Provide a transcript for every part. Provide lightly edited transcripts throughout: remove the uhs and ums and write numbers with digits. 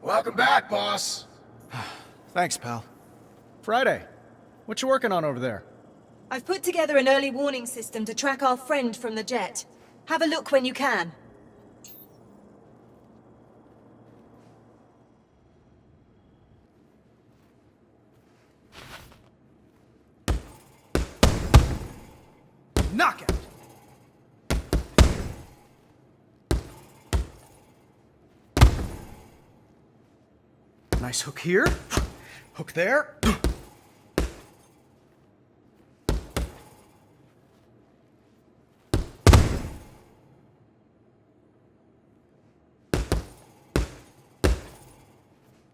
Welcome back, boss. Thanks, pal. Friday, what you working on over there? I've put together an early warning system to track our friend from the jet. Have a look when you can. Knockout! Nice hook here. Hook there.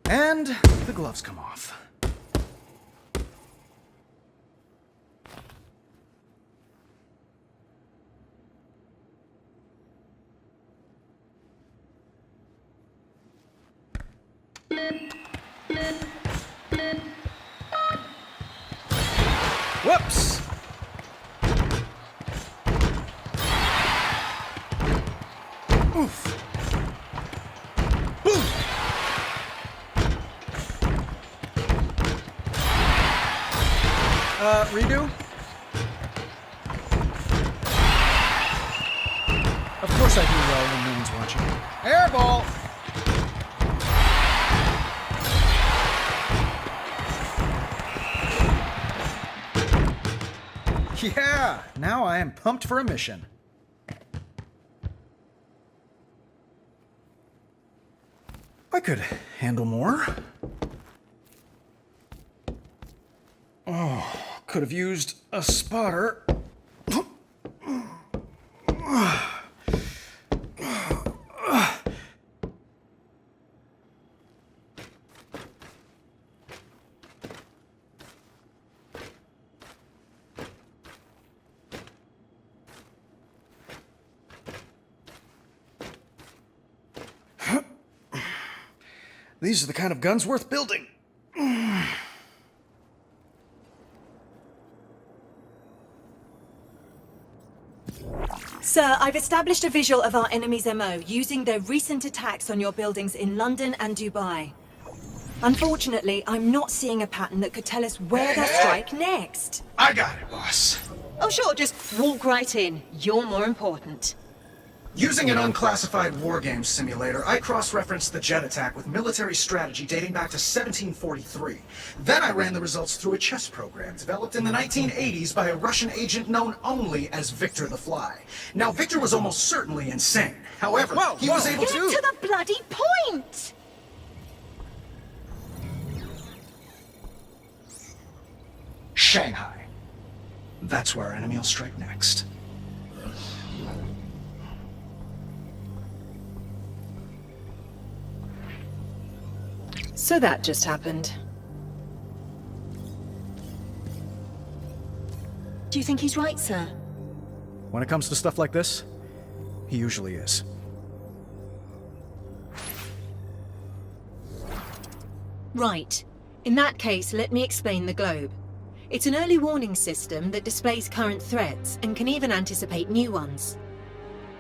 And the gloves come off. Whoops! Oof! Boom! Redo? Of course I do well when no one's watching. Airball! Yeah, now I am pumped for a mission. I could handle more. Oh, could have used a spotter. These are the kind of guns worth building. Sir, I've established a visual of our enemy's MO using their recent attacks on your buildings in London and Dubai. Unfortunately, I'm not seeing a pattern that could tell us where they'll strike next. I got it, boss. Oh sure, just walk right in. You're more important. Using an unclassified wargame simulator, I cross-referenced the jet attack with military strategy dating back to 1743. Then I ran the results through a chess program developed in the 1980s by a Russian agent known only as Victor the Fly. Now, Victor was almost certainly insane. However, he was able Get to... to the bloody point! Shanghai. That's where our enemy will strike next. So that just happened. Do you think he's right, sir? When it comes to stuff like this, he usually is. Right. In that case, let me explain the globe. It's an early warning system that displays current threats and can even anticipate new ones.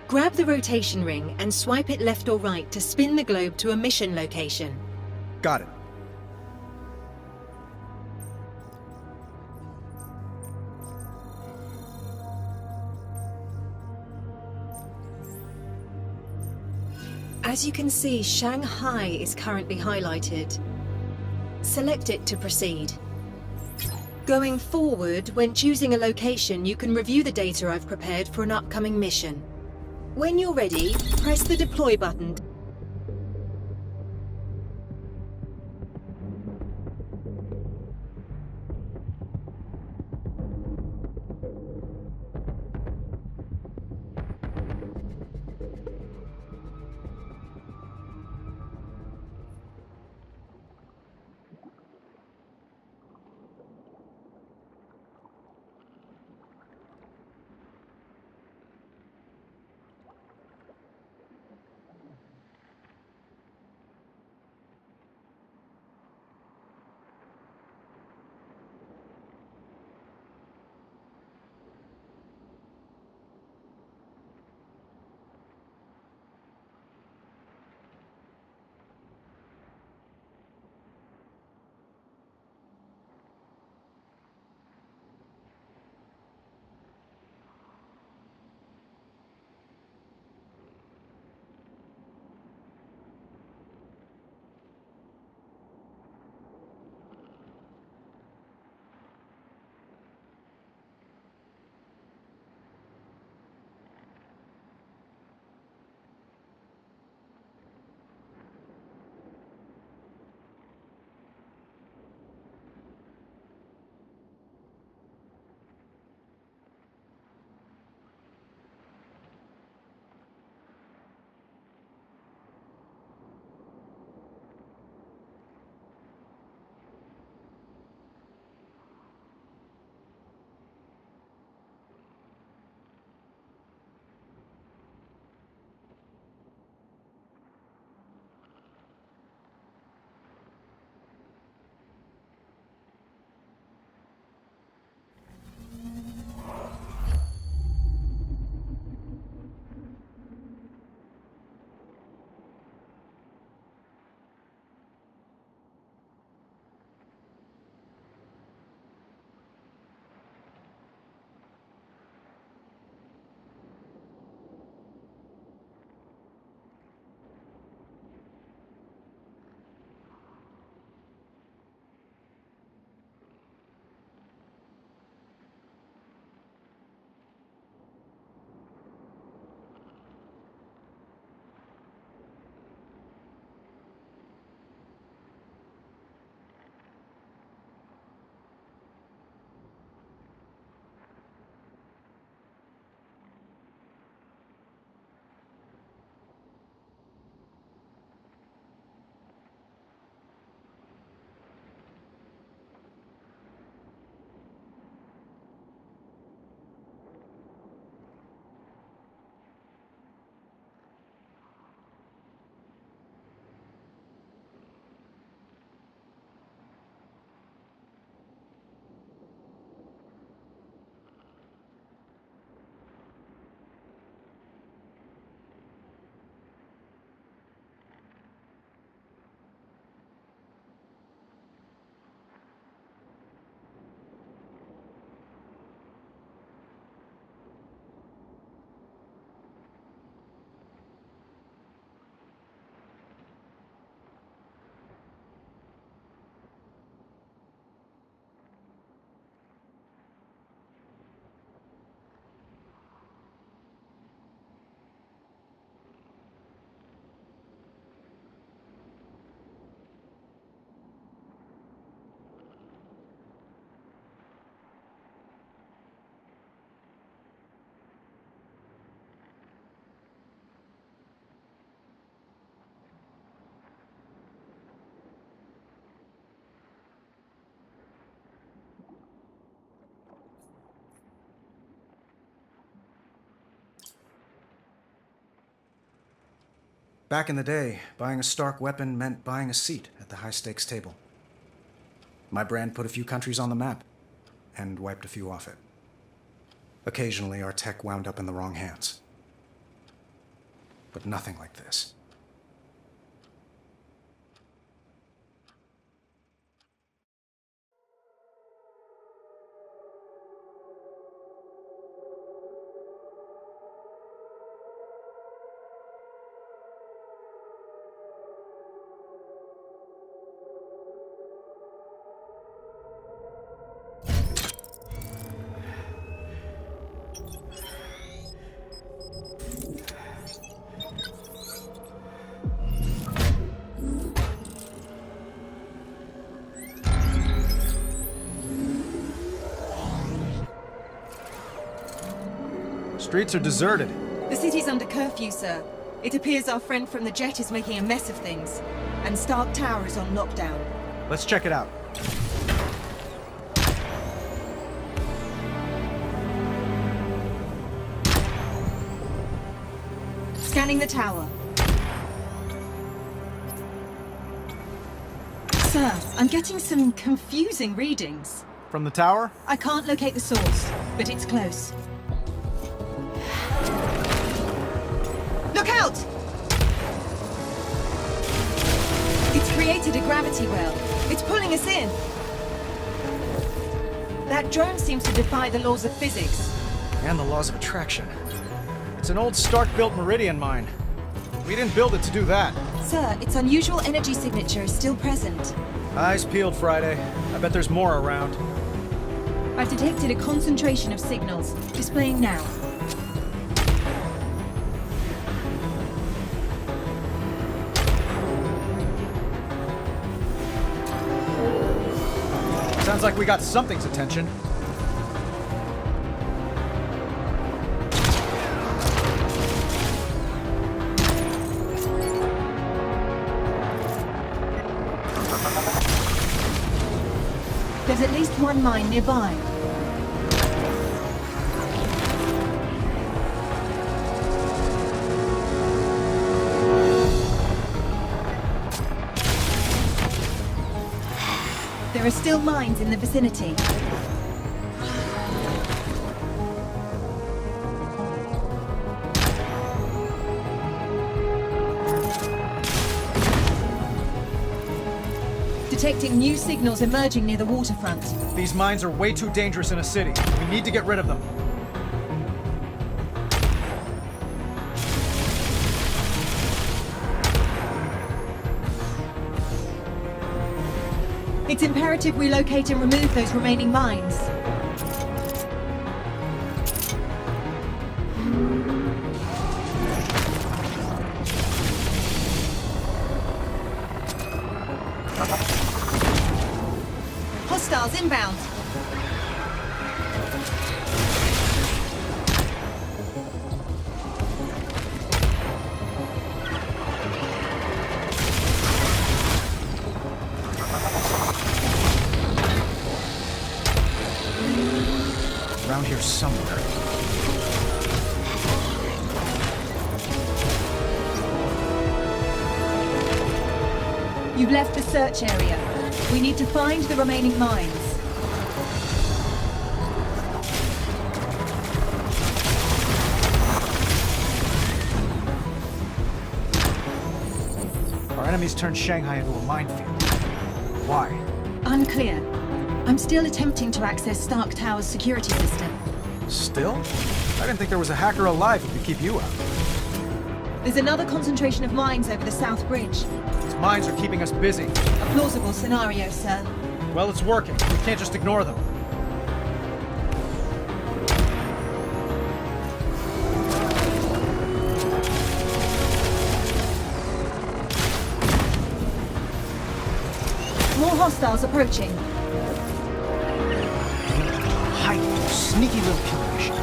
Grab the rotation ring and swipe it left or right to spin the globe to a mission location. Got it. As you can see, Shanghai is currently highlighted. Select it to proceed. Going forward, when choosing a location, you can review the data I've prepared for an upcoming mission. When you're ready, press the deploy button. Back in the day, buying a Stark weapon meant buying a seat at the high-stakes table. My brand put a few countries on the map, and wiped a few off it. Occasionally, our tech wound up in the wrong hands. But nothing like this. Streets are deserted. The city's under curfew, sir. It appears our friend from the Jet is making a mess of things. And Stark Tower is on lockdown. Let's check it out. Scanning the tower. Sir, I'm getting some confusing readings. From the tower? I can't locate the source, but it's close. Look out! It's created a gravity well. It's pulling us in. That drone seems to defy the laws of physics. And the laws of attraction. It's an old Stark-built Meridian mine. We didn't build it to do that. Sir, its unusual energy signature is still present. Eyes peeled, Friday. I bet there's more around. I've detected a concentration of signals, displaying now. Sounds like we got something's attention. There's at least one mine nearby. There are still mines in the vicinity. Detecting new signals emerging near the waterfront. These mines are way too dangerous in a city. We need to get rid of them. It's imperative we locate and remove those remaining mines. Hostiles inbound. Around here somewhere. You've left the search area. We need to find the remaining mines. Our enemies turned Shanghai into a minefield. Why? Unclear. I'm still attempting to access Stark Tower's security system. Still? I didn't think there was a hacker alive who could keep you out. There's another concentration of mines over the South Bridge. These mines are keeping us busy. A plausible scenario, sir. Well, it's working. We can't just ignore them. More hostiles approaching. Hide, you sneaky little killer machine.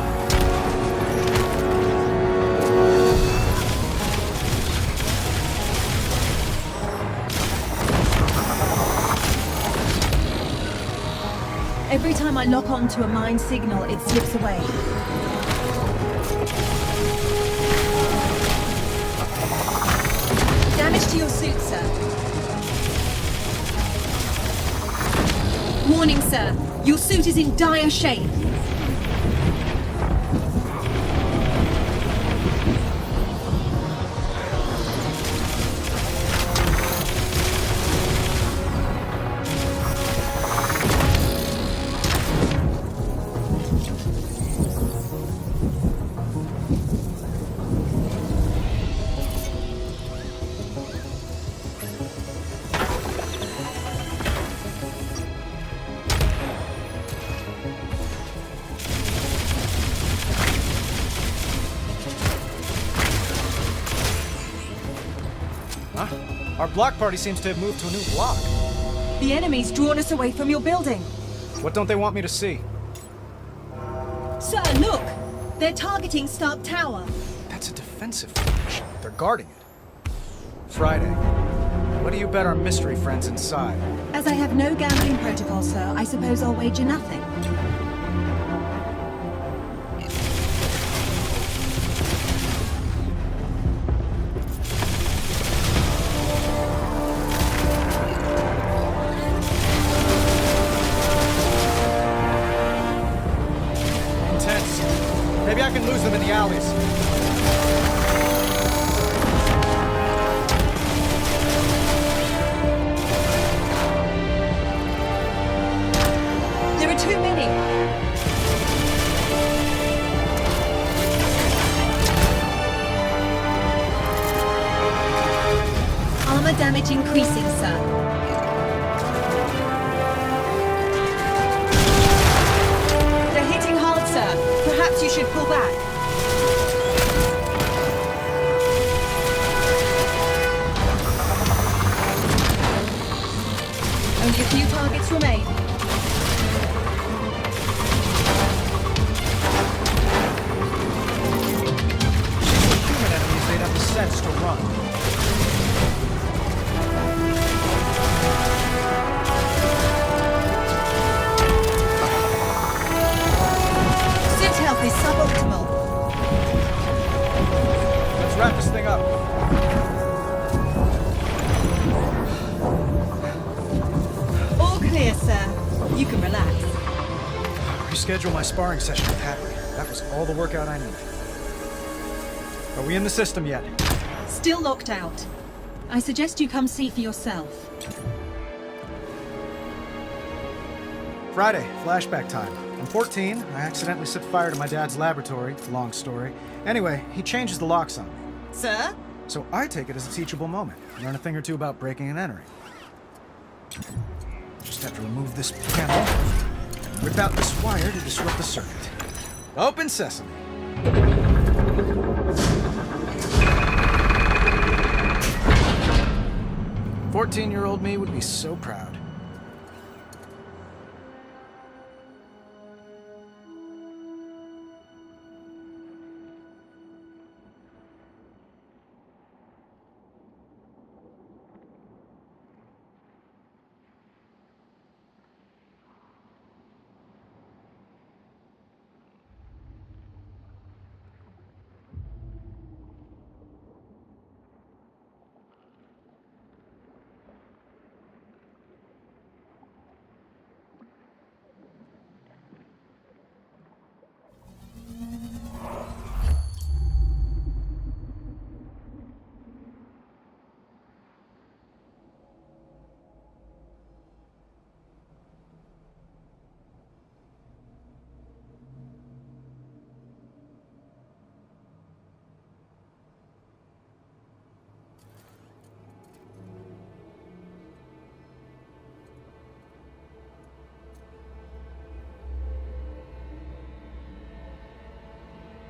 Every time I lock onto a mine signal, it slips away. Damage to your suit, sir. Warning, sir. Your suit is in dire shape. Our block party seems to have moved to a new block. The enemy's drawn us away from your building. What don't they want me to see? Sir, look! They're targeting Stark Tower. That's a defensive formation. They're guarding it. Friday, what do you bet our mystery friends inside? As I have no gambling protocol, sir, I suppose I'll wager nothing. Maybe I can lose them in the alleys. There are too many. Armor damage increasing, sir. Perhaps you should pull back. Only a few targets remain. Human enemies, they'd have the sense to run. Health is suboptimal. Let's wrap this thing up. All clear, sir. You can relax. Reschedule my sparring session with Hadley. That was all the workout I needed. Are we in the system yet? Still locked out. I suggest you come see for yourself. Friday, flashback time. I'm 14. I accidentally set fire to my dad's laboratory. Long story. Anyway, he changes the locks on me. Sir? So I take it as a teachable moment. Learn a thing or two about breaking and entering. Just have to remove this panel and rip out this wire to disrupt the circuit. Open sesame. 14-year-old me would be so proud.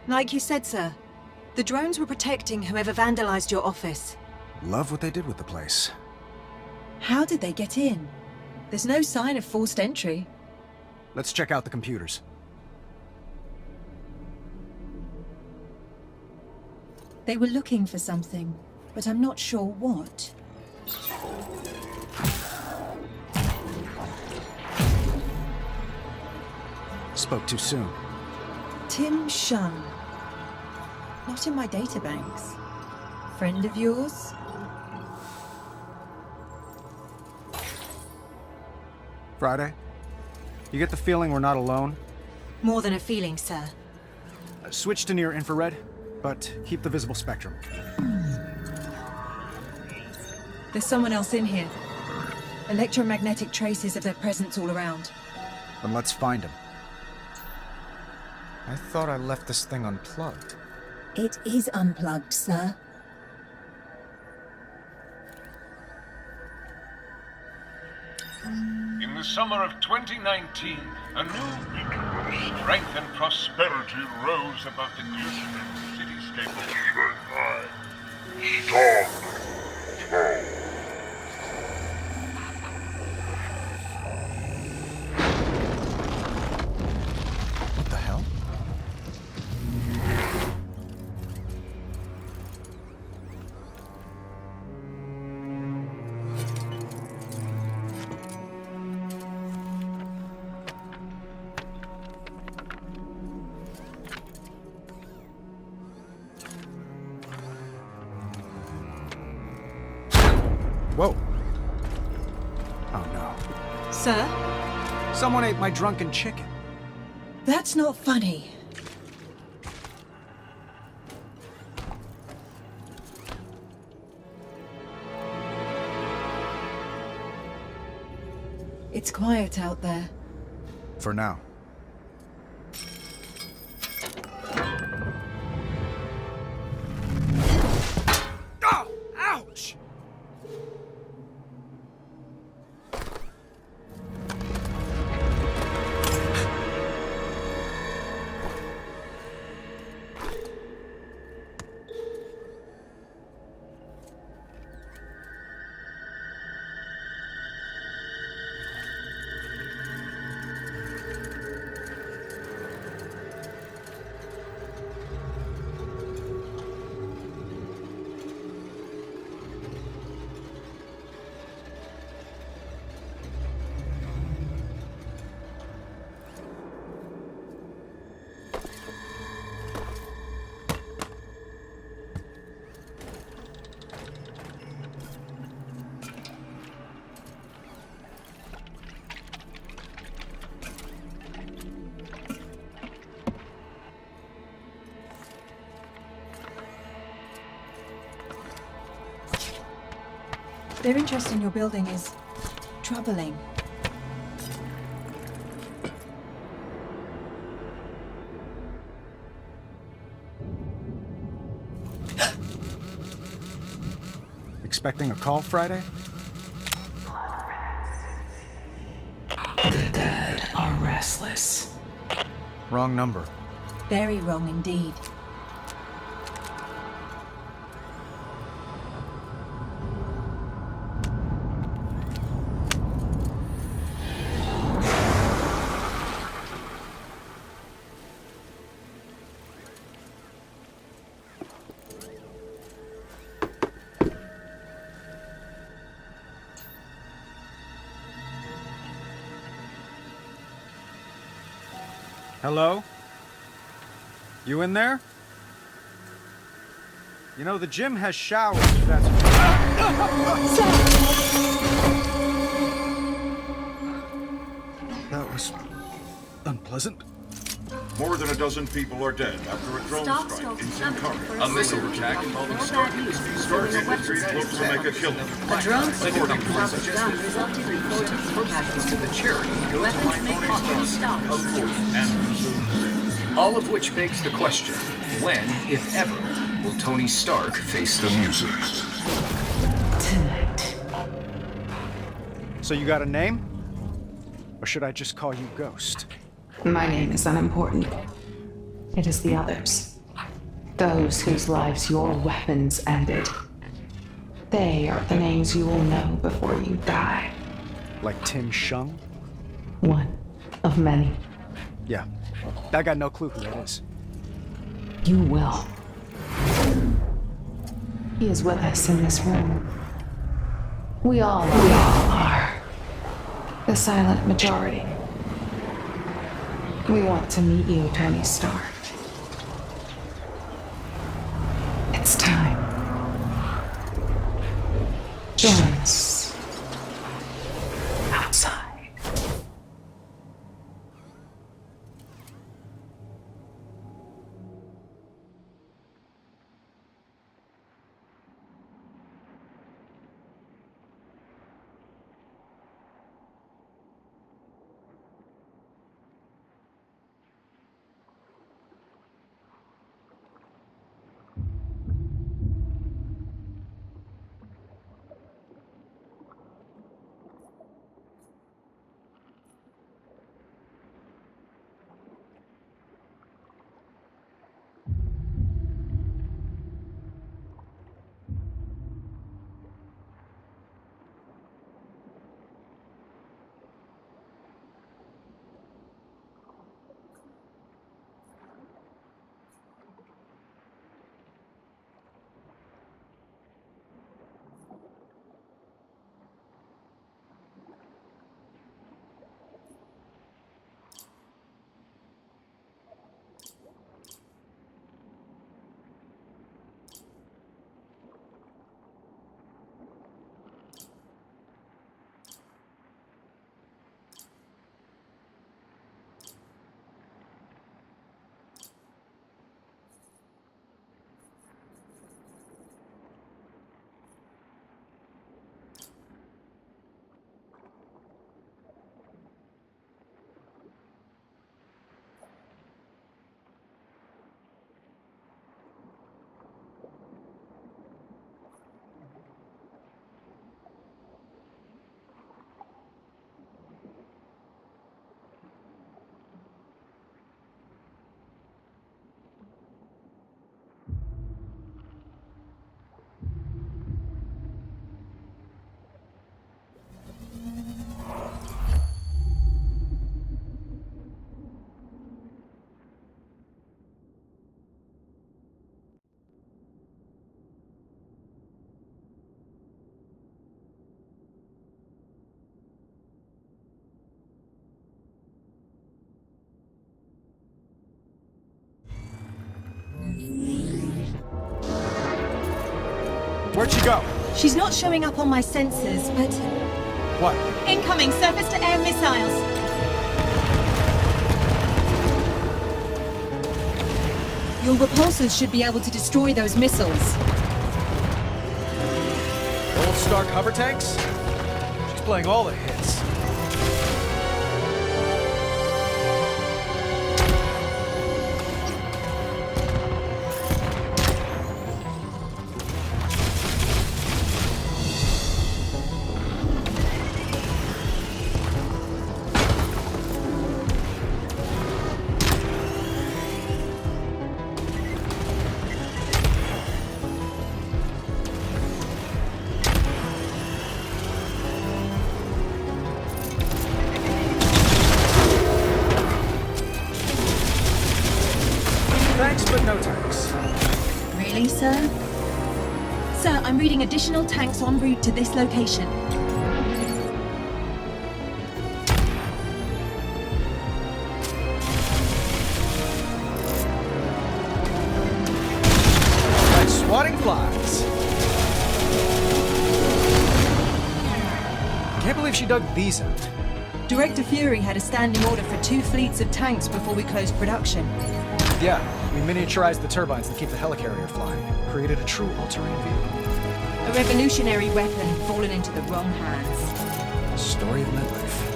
Like you said, sir, the drones were protecting whoever vandalized your office. Love what they did with the place. How did they get in? There's no sign of forced entry. Let's check out the computers. They were looking for something, but I'm not sure what. Spoke too soon. Tim Shun. Not in my databanks. Friend of yours? Friday? You get the feeling we're not alone? More than a feeling, sir. Switch to near infrared, but keep the visible spectrum. There's someone else in here. Electromagnetic traces of their presence all around. Then let's find him. I thought I left this thing unplugged. It is unplugged, sir. In the summer of 2019, a new beacon of strength and prosperity rose above the glistening cityscape of Shanghai. What the hell? Whoa. Oh no. Sir? Someone ate my drunken chicken. That's not funny. It's quiet out there. For now. Oh! Ouch! Their interest in your building is troubling. Expecting a call Friday? The dead are restless. Wrong number. Very wrong indeed. Hello? You in there? You know, the gym has showers, if that's... That was... unpleasant. More than a dozen people are dead after a drone strike in Sincara. A missile attack involving Stark Industries. Stark Industries looks to make a killing. The drone signal resulted in reported casualties to the charity weapons may cost stocks. All of which begs the question, when, if ever, will Tony Stark face the music? Tonight. So you got a name? Or should I just call you Ghost? My name is unimportant. It is the others. Those whose lives your weapons ended. They are the names you will know before you die. Like Tim Shung? One of many. Yeah. I got no clue who that is. You will. He is with us in this room. We all are. The silent majority. We want to meet you, Tony Stark. It's time. Join us outside. Where'd she go? She's not showing up on my sensors, but... What? Incoming surface-to-air missiles! Your repulsors should be able to destroy those missiles. Old Stark hover tanks? She's playing all the hits. Thanks, but no thanks. Really, sir? Sir, I'm reading additional tanks en route to this location. Like swatting flies. Can't believe she dug these out. Director Fury had a standing order for 2 fleets of tanks before we closed production. Yeah, we miniaturized the turbines that keep the helicarrier flying. Created a true all-terrain vehicle. A revolutionary weapon fallen into the wrong hands. Story of my life.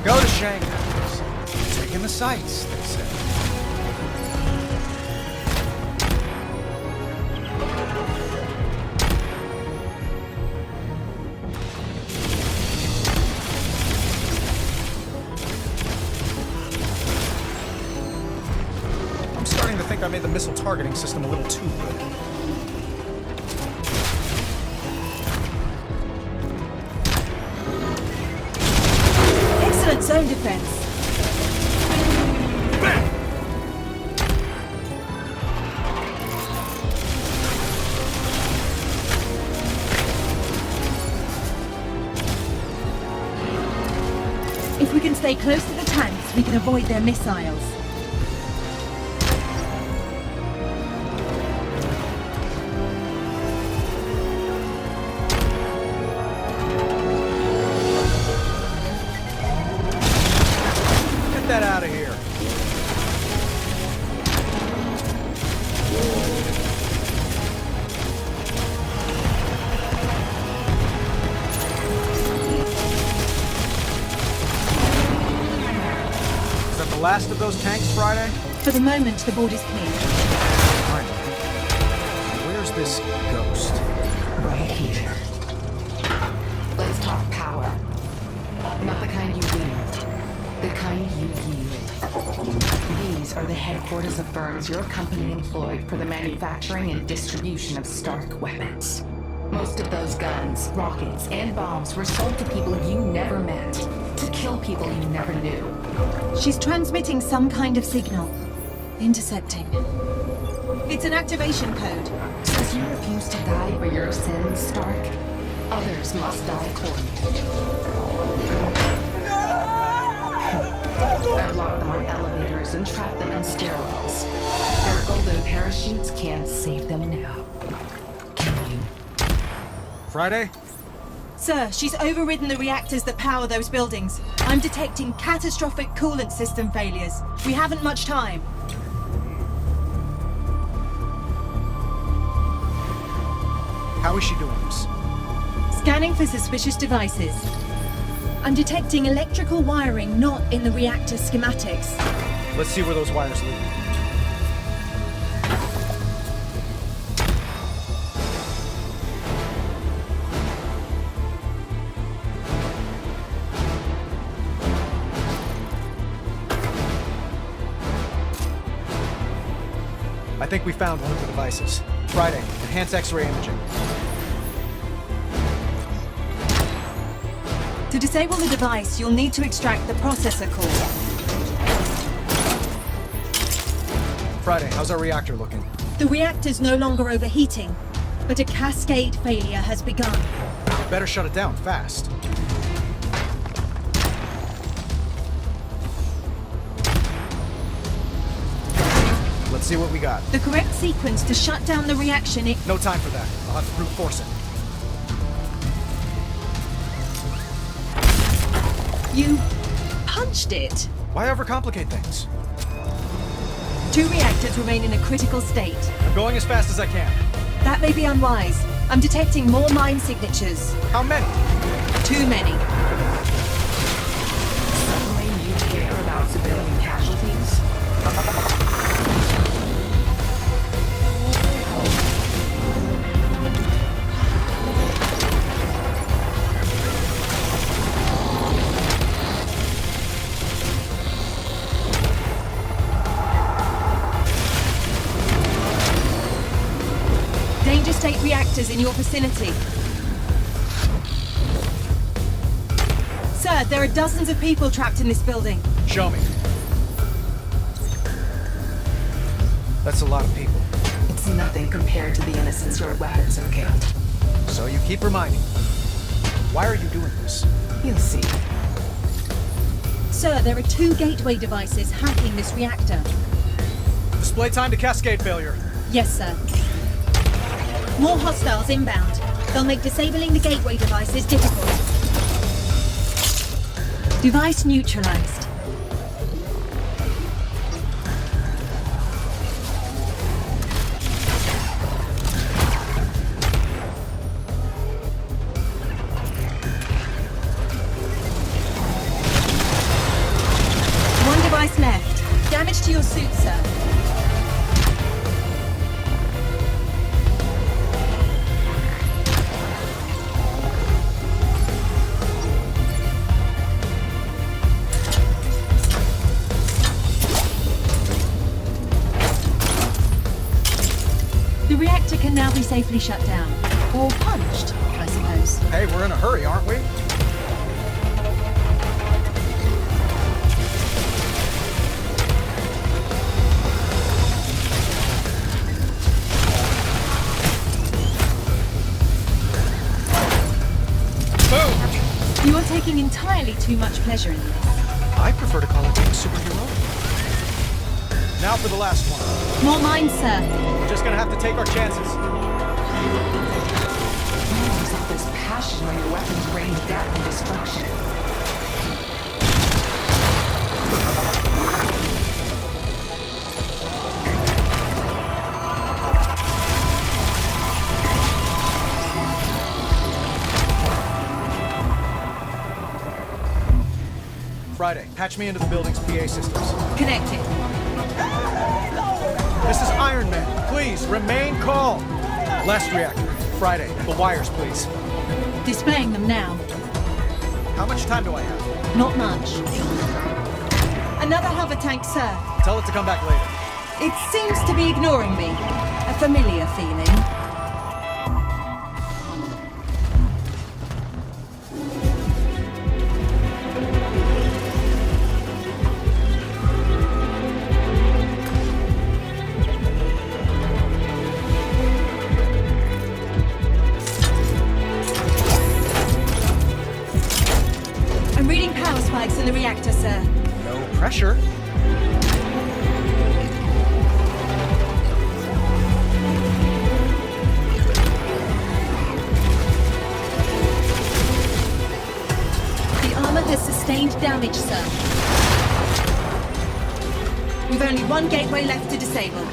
Go to Shanghai. Taking the sights, they say. I'm starting to think I made the missile targeting system a little too good. Excellent zone defense. If we can stay close to the tanks, we can avoid their missiles. Get that out of here. Is that the last of those tanks, Friday? For the moment, the board is clear. Finally. Where's this ghost? Right here. Let's talk power. Not the kind you wield. The kind you yield. These are the headquarters of firms your company employed for the manufacturing and distribution of Stark weapons. Most of those guns, rockets, and bombs were sold to people you never met. To kill people you never knew. She's transmitting some kind of signal. Intercepting. It's an activation code. Since you refuse to die for your sins, Stark, others must die accordingly. I've locked them on elevators and trapped them in stairwells. Their golden parachutes can't save them now. Can you? Friday? Sir, she's overridden the reactors that power those buildings. I'm detecting catastrophic coolant system failures. We haven't much time. How is she doing this? Scanning for suspicious devices. I'm detecting electrical wiring not in the reactor schematics. Let's see where those wires lead. I think we found one of the devices. Friday, enhance X-ray imaging. To disable the device, you'll need to extract the processor core. Friday, how's our reactor looking? The reactor's no longer overheating. but a cascade failure has begun. Better shut it down fast. Let's see what we got. The correct sequence to shut down the reaction No time for that. I'll have to brute force it. You punched it. Why overcomplicate things? 2 reactors remain in a critical state. I'm going as fast as I can. That may be unwise. I'm detecting more mine signatures. How many? Too many. Suddenly you care about civilian casualties? Danger state reactors in your vicinity. Sir, there are dozens of people trapped in this building. Show me. That's a lot of people. It's nothing compared to the innocents your weapons have killed. So you keep reminding me. Why are you doing this? You'll see. Sir, there are 2 gateway devices hacking this reactor. Display time to cascade failure. Yes, sir. More hostiles inbound. They'll make disabling the gateway devices difficult. Device neutralized. One device left. Damage to your suit, sir. The reactor can now be safely shut down. Or punched, I suppose. Hey, we're in a hurry, aren't we? You are taking entirely too much pleasure in this. I prefer to call it being superhero. Now for the last one. More mines, sir. We're just gonna have to take our chances. There's all this passion when your weapons rain death and destruction. Friday, patch me into the building's PA systems. Connected. This is Iron Man. Please, remain calm. Last reactor. Friday, the wires, please. Displaying them now. How much time do I have? Not much. Another hover tank, sir. Tell it to come back later. It seems to be ignoring me. A familiar feeling. I'm reading power spikes in the reactor, sir. No pressure. The armor has sustained damage, sir. We've only one gateway left to disable.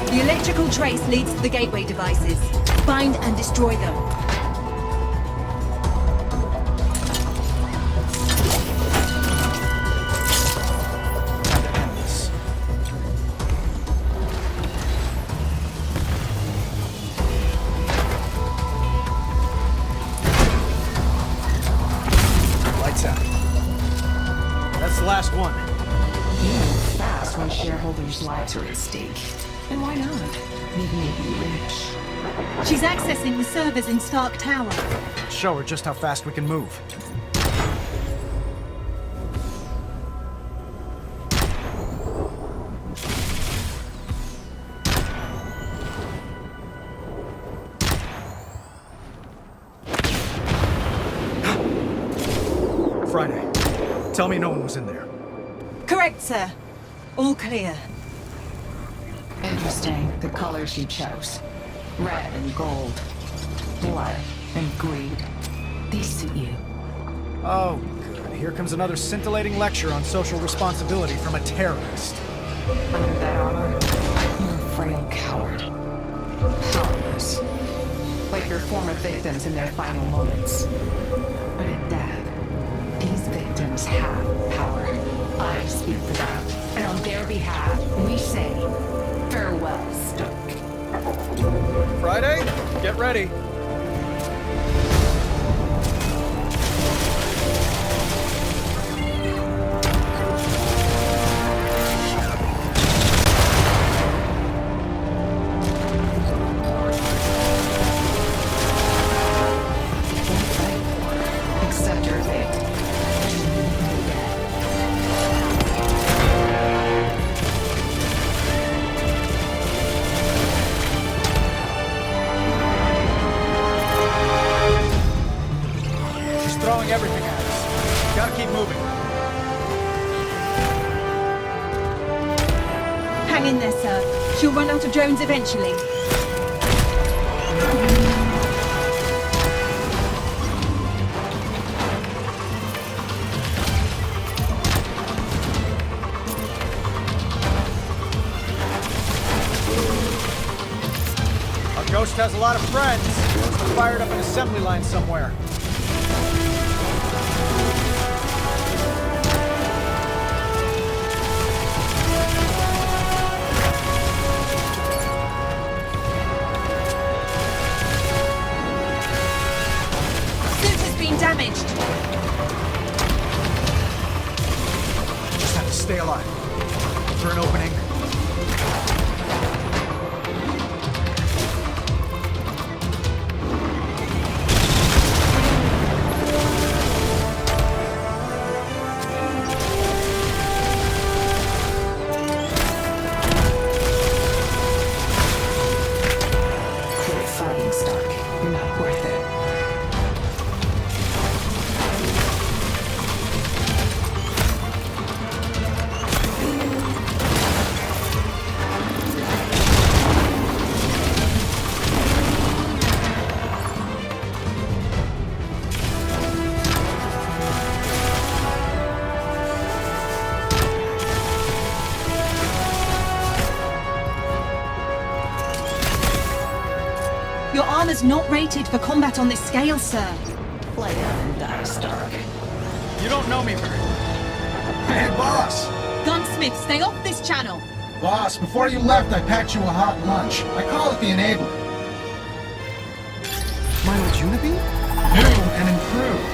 The electrical trace leads to the gateway devices. Find and destroy them. Time to end this. Lights out. That's the last one. You move fast just when shareholders' lives are at stake. And why not? They've made you rich. She's accessing the servers in Stark Tower. Show her just how fast we can move. Friday, tell me no one was in there. Correct, sir. All clear. Interesting, the colors you chose. Red and gold. Blood and greed. They suit you. Oh, good. Here comes another scintillating lecture on social responsibility from a terrorist. Under that armor, you're a frail coward. Powerless. Like your former victims in their final moments. But at death, these victims have power. I speak for them. And on their behalf, we say, farewell, Stark. Friday, get ready. Accept your fate. She's throwing everything at us. Gotta keep moving. Hang in there, sir. She'll run out of drones eventually. Our ghost has a lot of friends. Must have fired up an assembly line somewhere. Suit has been damaged. Just have to stay alive. Look for an opening. Quit fighting, Stark. You're not worth it. Your armor's not rated for combat on this scale, sir. Lay down and die, Stark. You don't know me very well. Hey, boss! Gunsmith, stay off this channel. Boss, before you left, I packed you a hot lunch. I call it the Enabler. Milo Junabe? New and improved.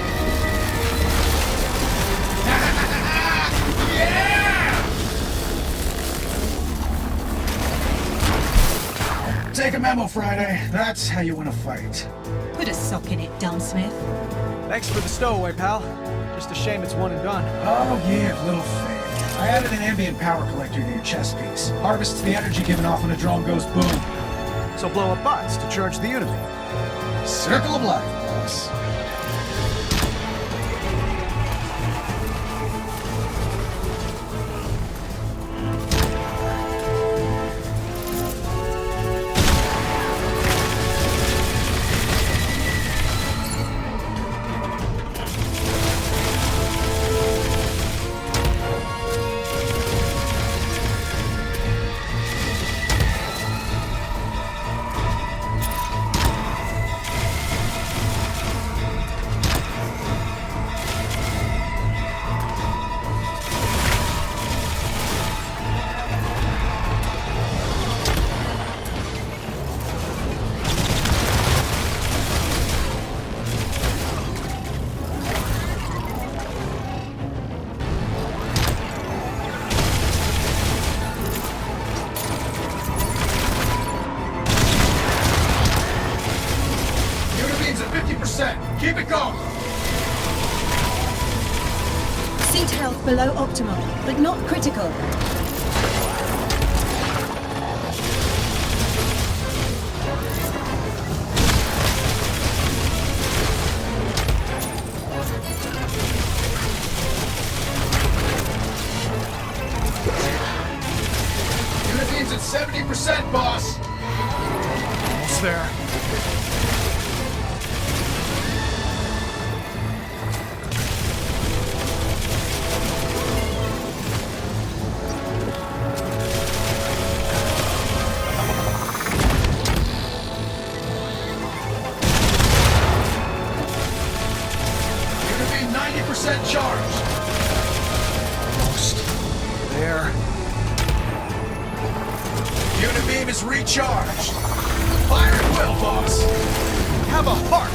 Take a memo, Friday. That's how you win a fight. Put a sock in it, Gunsmith. Thanks for the stowaway, pal. Just a shame it's one and done. Oh, yeah, little thing. I added an ambient power collector to your chest piece. Harvests the energy given off when a drone goes boom. So blow up bots to charge the Unity. Circle of life, boss. health below optimal, but not critical. Unit beam's at 70%, boss! Almost there. Unit beam 90% charged! Almost there. Unit beam is recharged! Fire at will, boss! Have a heart!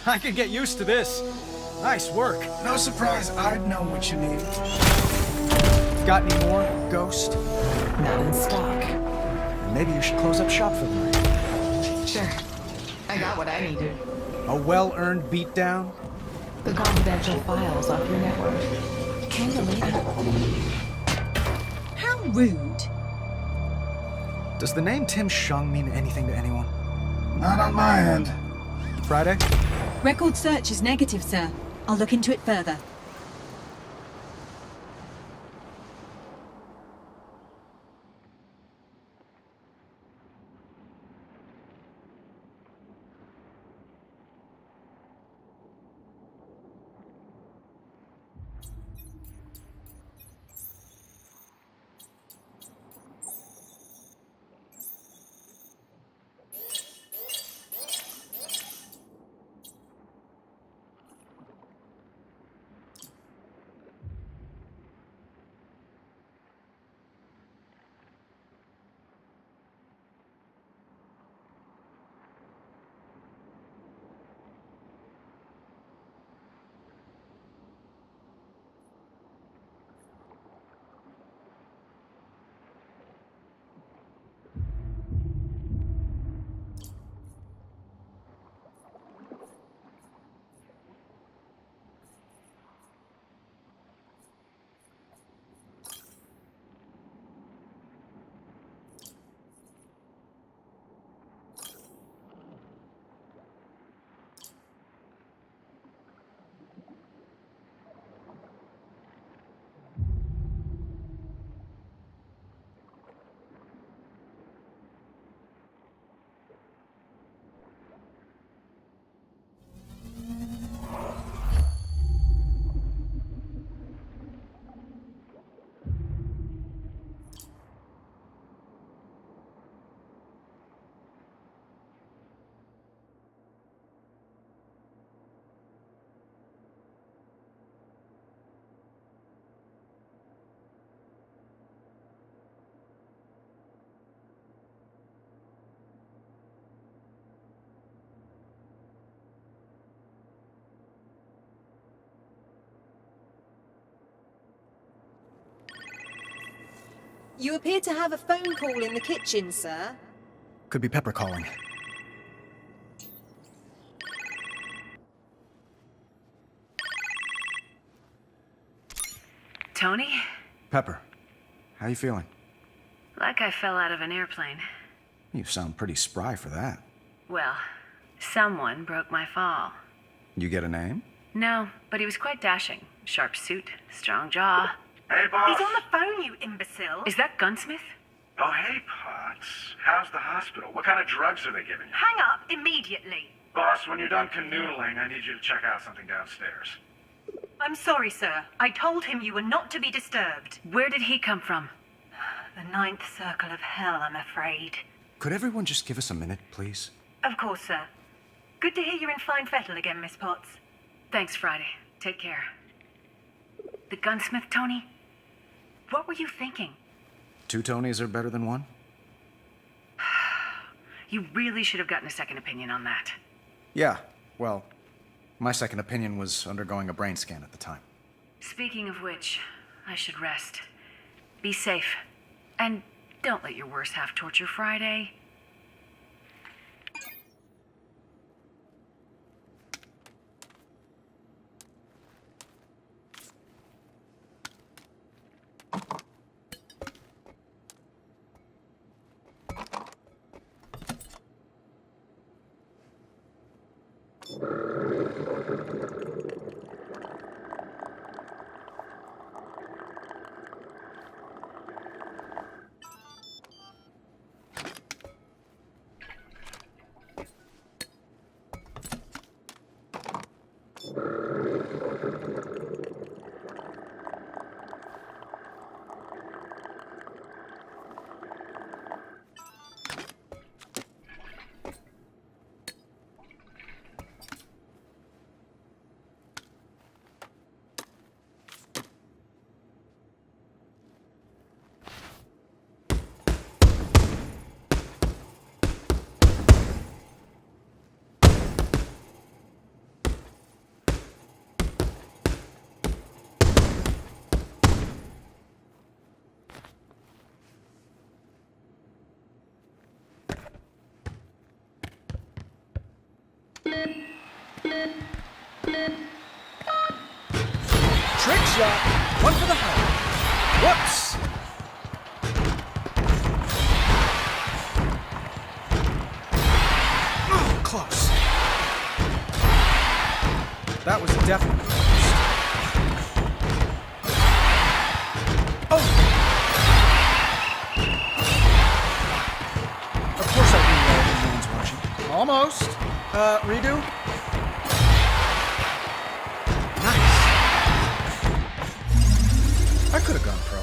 I could get used to this. Nice work. No surprise, I'd know what you need. Got any more, Ghost? Not in stock. Maybe you should close up shop for the night. Sure. I got what I needed. A well-earned beatdown? The confidential files off your network. Can you believe it? How rude. Does the name Tim Shung mean anything to anyone? Not on my end. Friday? Record search is negative, sir. I'll look into it further. You appear to have a phone call in the kitchen, sir. Could be Pepper calling. Tony? Pepper, how you feeling? Like I fell out of an airplane. You sound pretty spry for that. Well, someone broke my fall. You get a name? No, but he was quite dashing. Sharp suit, strong jaw. Hey, boss. He's on the phone, you imbecile. Is that Gunsmith? Oh, hey, Potts. How's the hospital? What kind of drugs are they giving you? Hang up immediately. Boss, when you're done canoodling, I need you to check out something downstairs. I'm sorry, sir. I told him you were not to be disturbed. Where did he come from? The ninth circle of hell, I'm afraid. Could everyone just give us a minute, please? Of course, sir. Good to hear you're in fine fettle again, Miss Potts. Thanks, Friday. Take care. The gunsmith, Tony? What were you thinking? 2 Tonys are better than 1? You really should have gotten a second opinion on that. Yeah, well, my second opinion was undergoing a brain scan at the time. Speaking of which, I should rest. Be safe. And Don't let your worst half torture Friday. Trick shot! One for the head. Whoops! Oh, close. That was definitely close. Oh! Of course I do well when no one's watching. Almost. Redo? Nice. I could have gone pro.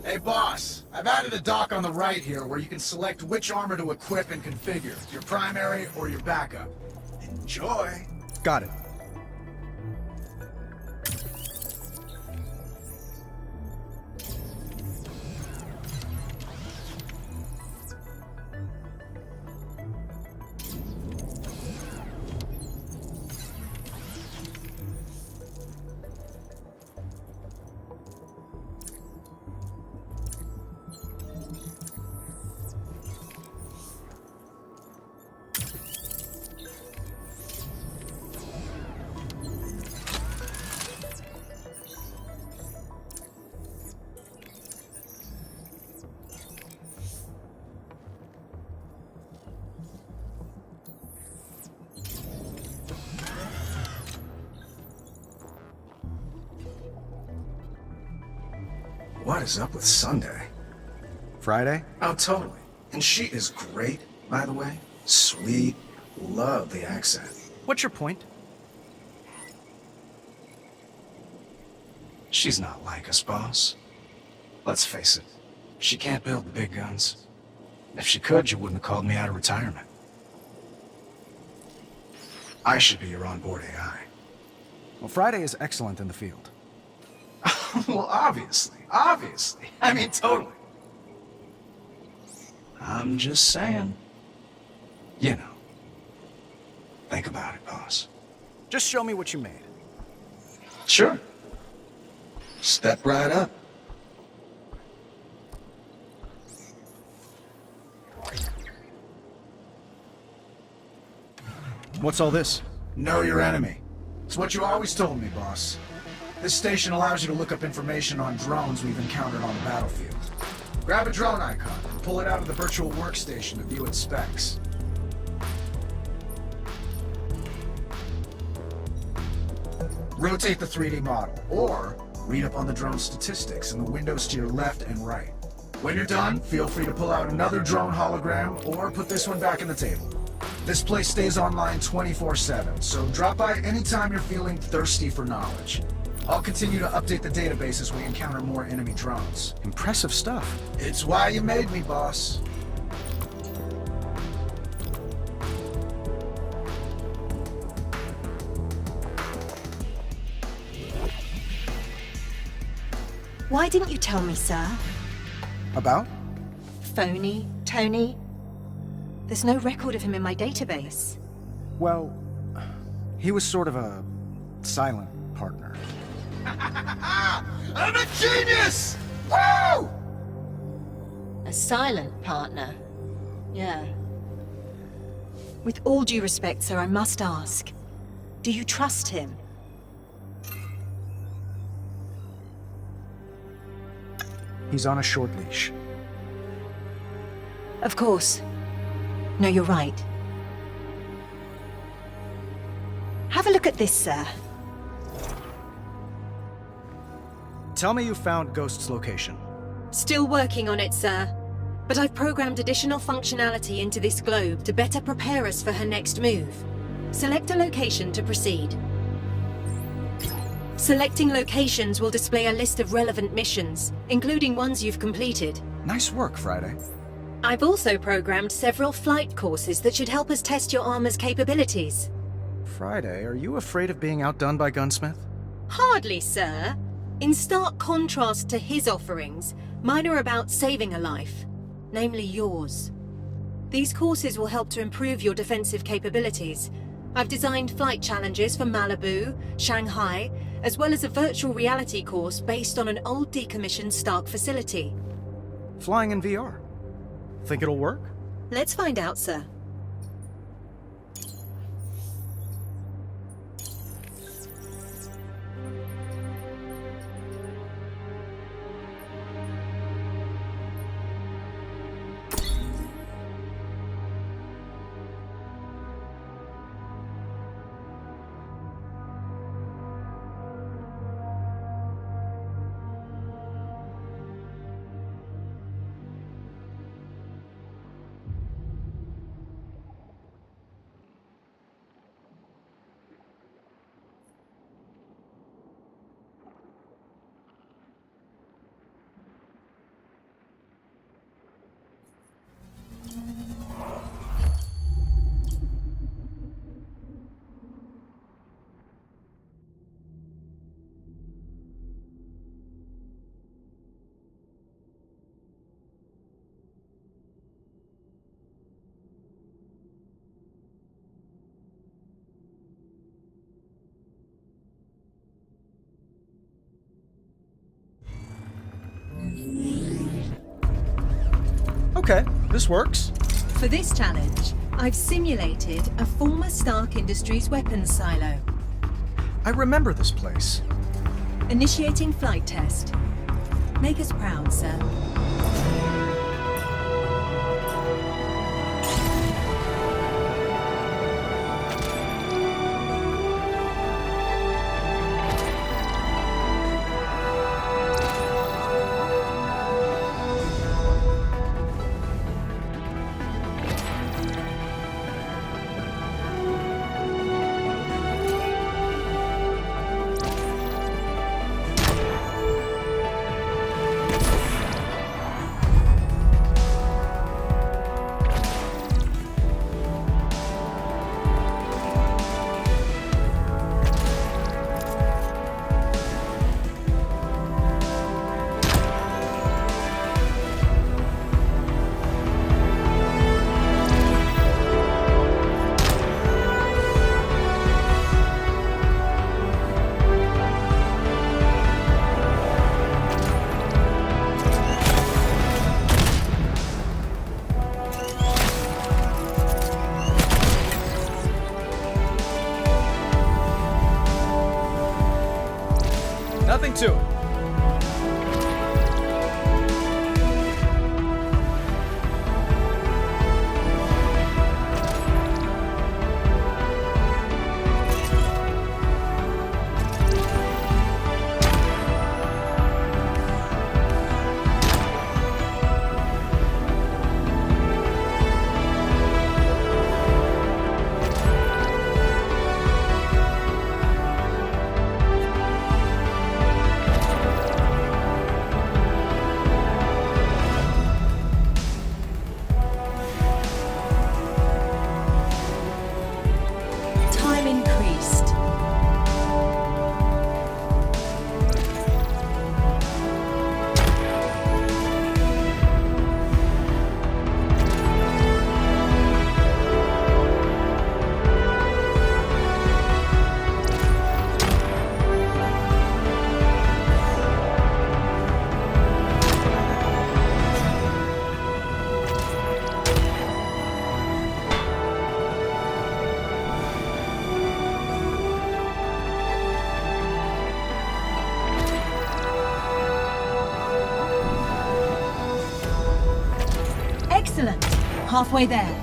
Hey, boss. I've added a dock on the right here where you can select which armor to equip and configure, your primary or your backup. Enjoy. Got it. What is up with Sunday? Friday? Oh, totally. And she is great, by the way. Sweet. Love the accent. What's your point? She's not like us, boss. Let's face it. She can't build the big guns. If she could, you wouldn't have called me out of retirement. I should be your onboard AI. Well, Friday is excellent in the field. Well, obviously. I mean, totally. I'm just saying. You know. Think about it, boss. Just show me what you made. Sure. Step right up. What's all this? Know your enemy. It's what you always told me, boss. This station allows you to look up information on drones we've encountered on the battlefield. Grab a drone icon and pull it out of the virtual workstation to view its specs. Rotate the 3D model, or read up on the drone statistics in the windows to your left and right. When you're done, feel free to pull out another drone hologram, or put this one back in the table. This place stays online 24/7, so drop by anytime you're feeling thirsty for knowledge. I'll continue to update the database as we encounter more enemy drones. Impressive stuff. It's why you made me, boss. Why didn't you tell me, sir? About? Phony, Tony? There's no record of him in my database. Well, he was sort of a silent partner. I'm a genius! Woo! A silent partner? Yeah. With all due respect, sir, I must ask. Do you trust him? He's on a short leash. Of course. No, you're right. Have a look at this, sir. Tell me you found Ghost's location. Still working on it, sir. But I've programmed additional functionality into this globe to better prepare us for her next move. Select a location to proceed. Selecting locations will display a list of relevant missions, including ones you've completed. Nice work, Friday. I've also programmed several flight courses that should help us test your armor's capabilities. Friday, are you afraid of being outdone by Gunsmith? Hardly, sir. In stark contrast to his offerings, mine are about saving a life, namely yours. These courses will help to improve your defensive capabilities. I've designed flight challenges for Malibu, Shanghai, as well as a virtual reality course based on an old decommissioned Stark facility. Flying in VR. Think it'll work? Let's find out, sir. Okay, this works. For this challenge, I've simulated a former Stark Industries weapons silo. I remember this place. Initiating flight test. Make us proud, sir. Excellent. Halfway there.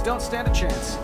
Don't stand a chance.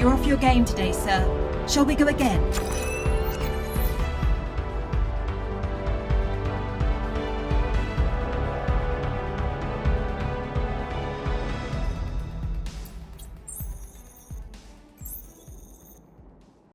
You're off your game today, sir. Shall we go again?